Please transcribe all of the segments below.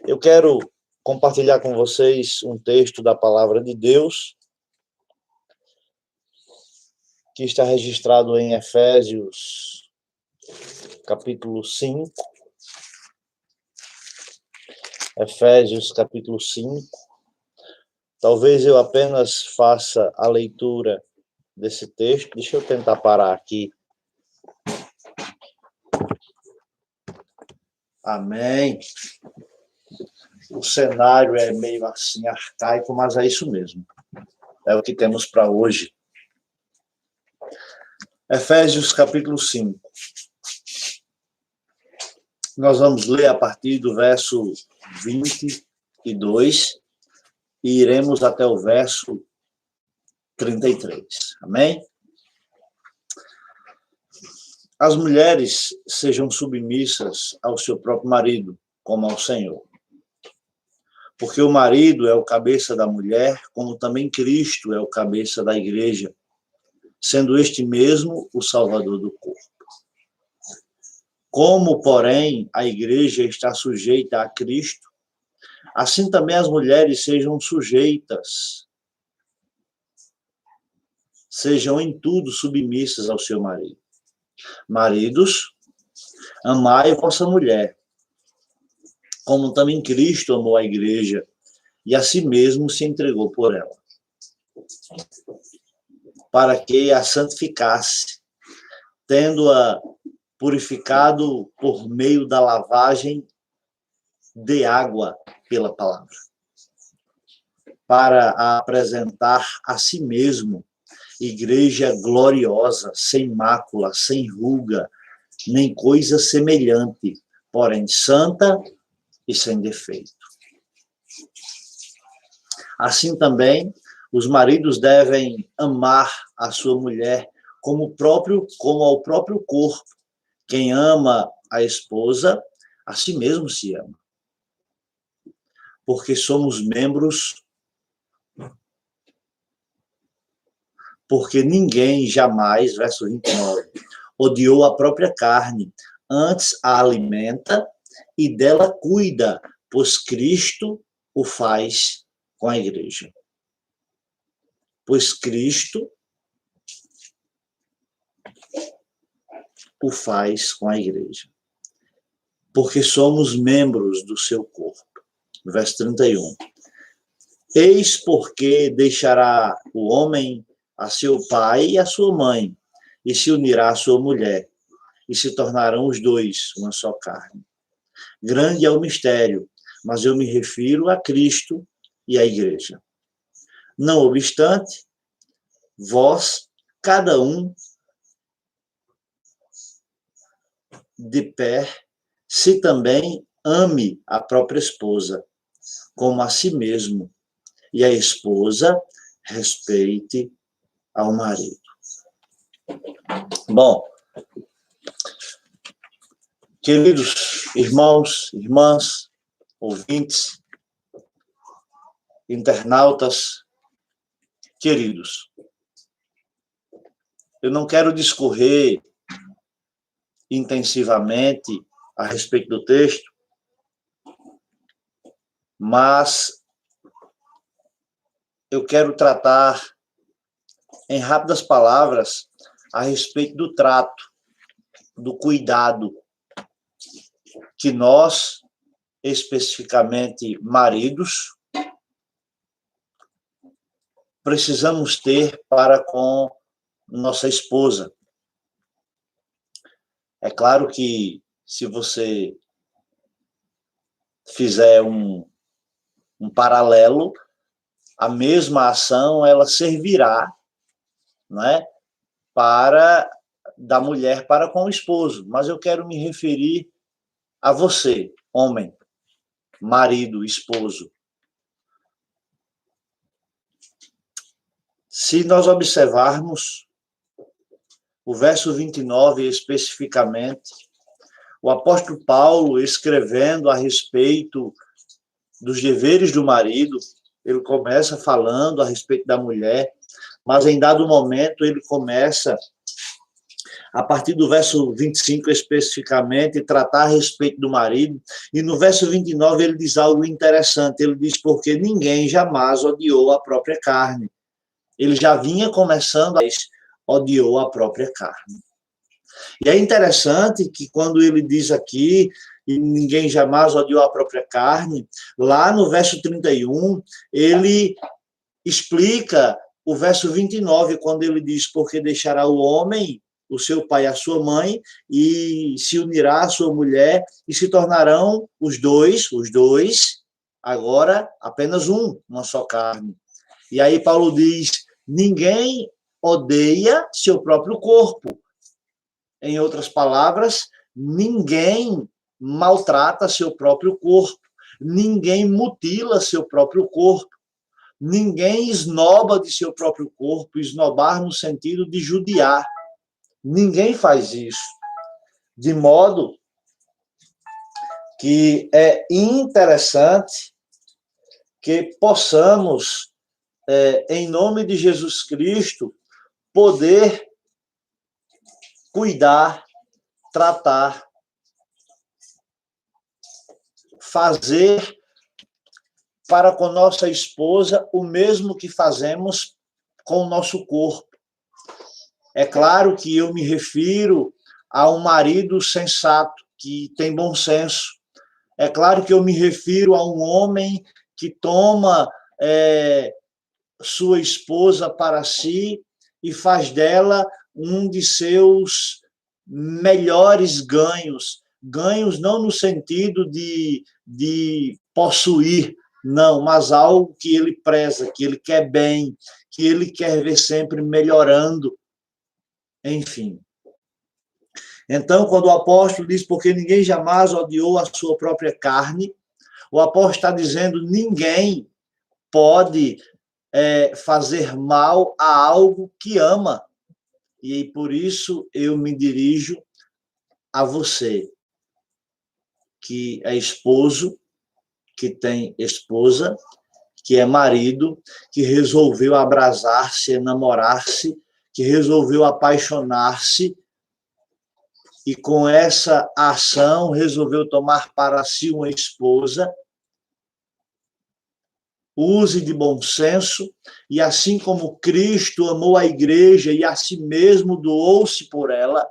Eu quero compartilhar com vocês um texto da Palavra de Deus, que está registrado em Efésios, capítulo 5. Efésios, capítulo 5. Talvez eu apenas faça a leitura desse texto. Deixa eu tentar parar aqui. Amém. O cenário é meio assim arcaico, mas é isso mesmo. É o que temos para hoje. Efésios, capítulo 5. Nós vamos ler a partir do verso 22 e iremos até o verso 33. Amém? As mulheres sejam submissas ao seu próprio marido, como ao Senhor. Porque o marido é o cabeça da mulher, como também Cristo é o cabeça da igreja, sendo este mesmo o Salvador do corpo. Como, porém, a igreja está sujeita a Cristo, assim também as mulheres sejam sujeitas, sejam em tudo submissas ao seu marido. Maridos, amai vossa mulher, como também Cristo amou a igreja e a si mesmo se entregou por ela, para que a santificasse, tendo-a purificado por meio da lavagem de água pela palavra, para a apresentar a si mesmo igreja gloriosa, sem mácula, sem ruga, nem coisa semelhante, porém santa e sem defeito. Assim também, os maridos devem amar a sua mulher como ao próprio corpo. Quem ama a esposa, a si mesmo se ama. Porque somos membros. Porque ninguém jamais, verso 29, odiou a própria carne, antes a alimenta e dela cuida, pois Cristo o faz com a igreja. Pois Cristo o faz com a igreja. Porque somos membros do seu corpo. Verso 31. Eis porque deixará o homem a seu pai e a sua mãe, e se unirá à sua mulher, e se tornarão os dois uma só carne. Grande é o mistério, mas eu me refiro a Cristo e à igreja. Não obstante, vós, cada um de pé, se também ame a própria esposa, como a si mesmo, e a esposa respeite ao marido. Bom, queridos irmãos, irmãs, ouvintes, internautas, queridos, eu não quero discorrer intensivamente a respeito do texto, mas eu quero tratar em rápidas palavras a respeito do trato, do cuidado que nós, especificamente maridos, precisamos ter para com nossa esposa. É claro que se você fizer um paralelo, a mesma ação ela servirá, não é, da mulher para com o esposo. Mas eu quero me referir a você, homem, marido, esposo. Se nós observarmos o verso 29 especificamente, o apóstolo Paulo, escrevendo a respeito dos deveres do marido, ele começa falando a respeito da mulher, mas em dado momento ele começa a partir do verso 25 especificamente, tratar a respeito do marido, e no verso 29 ele diz algo interessante, ele diz, porque ninguém jamais odiou a própria carne. Ele já vinha começando, odiou a própria carne. E é interessante que quando ele diz aqui, e ninguém jamais odiou a própria carne, lá no verso 31, ele explica o verso 29, quando ele diz, porque deixará o homem, o seu pai e a sua mãe, e se unirá à sua mulher, e se tornarão os dois, agora apenas uma só carne. E aí Paulo diz, ninguém odeia seu próprio corpo. Em outras palavras, ninguém maltrata seu próprio corpo, ninguém mutila seu próprio corpo, ninguém esnoba de seu próprio corpo, esnobar no sentido de judiar. Ninguém faz isso. De modo que é interessante que possamos, em nome de Jesus Cristo, poder cuidar, tratar, fazer para com nossa esposa o mesmo que fazemos com o nosso corpo. É claro que eu me refiro a um marido sensato, que tem bom senso. É claro que eu me refiro a um homem que toma sua esposa para si e faz dela um de seus melhores ganhos. Ganhos não no sentido de possuir, não, mas algo que ele preza, que ele quer bem, que ele quer ver sempre melhorando. Enfim. Então, quando o apóstolo diz, porque ninguém jamais odiou a sua própria carne, o apóstolo está dizendo, ninguém pode fazer mal a algo que ama. E por isso eu me dirijo a você, que é esposo, que tem esposa, que é marido, que resolveu abrasar-se, enamorar-se, que resolveu apaixonar-se, e com essa ação resolveu tomar para si uma esposa. Use de bom senso, e assim como Cristo amou a igreja e a si mesmo doou-se por ela,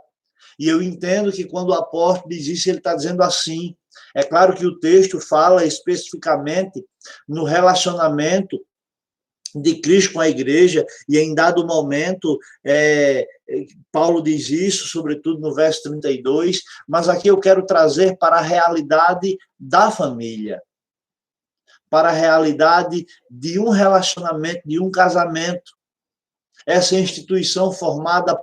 e eu entendo que quando o apóstolo diz isso, ele está dizendo assim. É claro que o texto fala especificamente no relacionamento de Cristo com a igreja, e em dado momento, Paulo diz isso, sobretudo no verso 32, mas aqui eu quero trazer para a realidade da família, para a realidade de um relacionamento, de um casamento. Essa instituição formada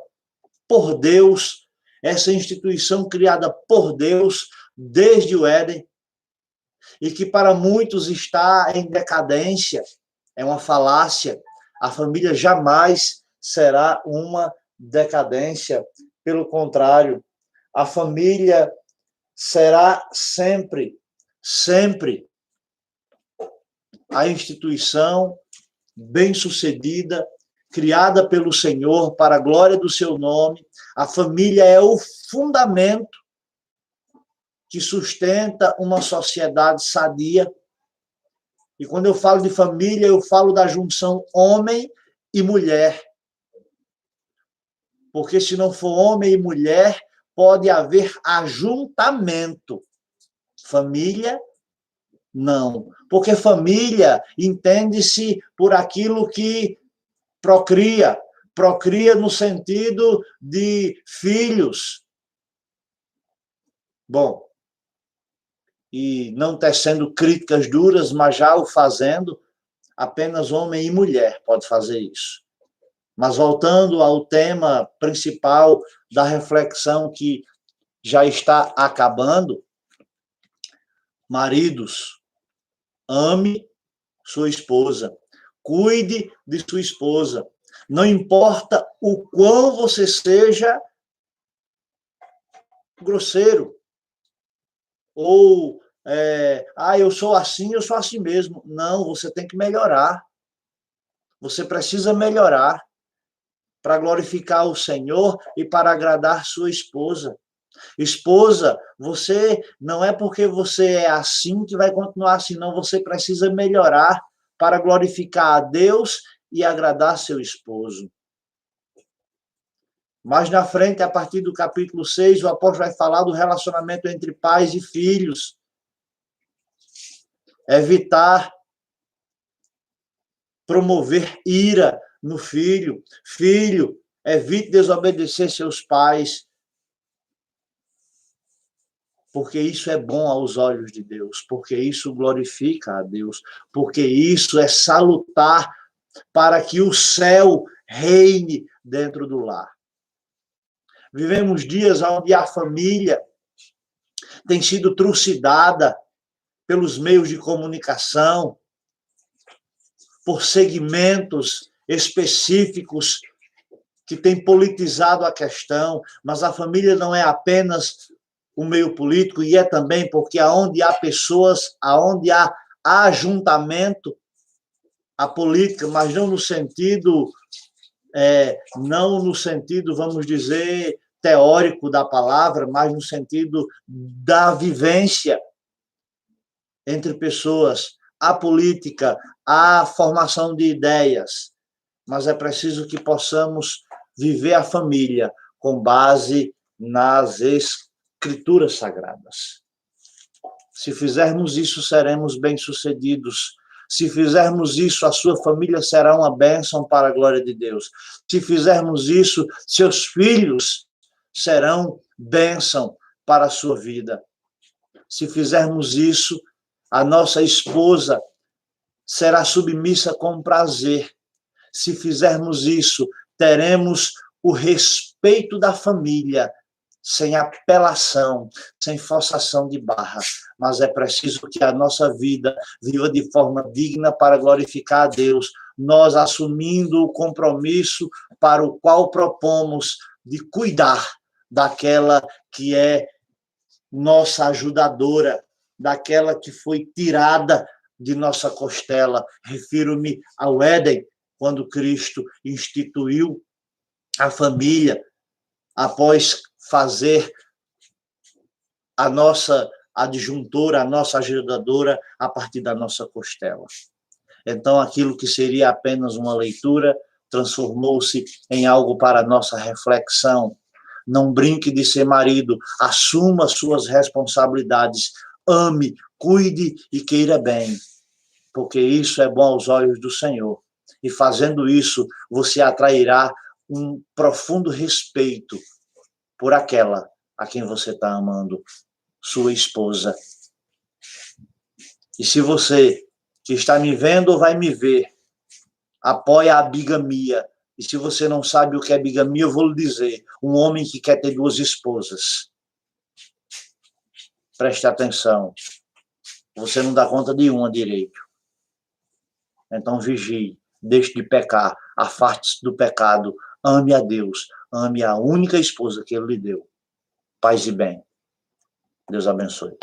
por Deus, essa instituição criada por Deus desde o Éden, e que para muitos está em decadência, é uma falácia. A família jamais será uma decadência, pelo contrário, a família será sempre, sempre a instituição bem-sucedida, criada pelo Senhor para a glória do seu nome. A família é o fundamento que sustenta uma sociedade sadia. E quando eu falo de família, eu falo da junção homem e mulher. Porque se não for homem e mulher, pode haver ajuntamento. Família, não. Porque família entende-se por aquilo que procria. Procria no sentido de filhos. Bom, e não tecendo críticas duras, mas já o fazendo, apenas homem e mulher pode fazer isso. Mas voltando ao tema principal da reflexão que já está acabando, maridos, ame sua esposa, cuide de sua esposa. Não importa o quão você seja grosseiro, ou eu sou assim mesmo. Não, você tem que melhorar. Você precisa melhorar. para glorificar o Senhor e para agradar sua esposa. Esposa, você não é porque você é assim que vai continuar assim, não. Você precisa melhorar para glorificar a Deus e agradar seu esposo. Mais na frente, a partir do capítulo 6, o apóstolo vai falar do relacionamento entre pais e filhos. Evitar promover ira no filho. Filho, evite desobedecer seus pais, porque isso é bom aos olhos de Deus, porque isso glorifica a Deus, porque isso é salutar para que o céu reine dentro do lar. Vivemos dias onde a família tem sido trucidada pelos meios de comunicação, por segmentos específicos que têm politizado a questão, mas a família não é apenas o meio político, e é também porque aonde há pessoas, aonde há ajuntamento, a política, mas não no sentido, vamos dizer, teórico da palavra, mas no sentido da vivência entre pessoas, a política, a formação de ideias, mas é preciso que possamos viver a família com base nas escrituras sagradas. Se fizermos isso, seremos bem-sucedidos. Se fizermos isso, a sua família será uma bênção para a glória de Deus. Se fizermos isso, seus filhos serão bênção para a sua vida. Se fizermos isso, a nossa esposa será submissa com prazer. Se fizermos isso, teremos o respeito da família, sem apelação, sem forçação de barra. Mas é preciso que a nossa vida viva de forma digna para glorificar a Deus, nós assumindo o compromisso para o qual propomos de cuidar daquela que é nossa ajudadora, daquela que foi tirada de nossa costela. Refiro-me ao Éden, quando Cristo instituiu a família, após fazer a nossa adjuntora, a nossa ajudadora, a partir da nossa costela. Então, aquilo que seria apenas uma leitura transformou-se em algo para nossa reflexão. Não brinque de ser marido, assuma suas responsabilidades, ame, cuide e queira bem, porque isso é bom aos olhos do Senhor. E fazendo isso, você atrairá um profundo respeito por aquela a quem você está amando, sua esposa. E se você que está me vendo ou vai me ver, apoia a bigamia, e se você não sabe o que é bigamia, eu vou lhe dizer, um homem que quer ter duas esposas. Preste atenção, você não dá conta de uma direito. Então vigie, deixe de pecar, afaste-se do pecado, ame a Deus, ame a única esposa que Ele lhe deu. Paz e bem. Deus abençoe.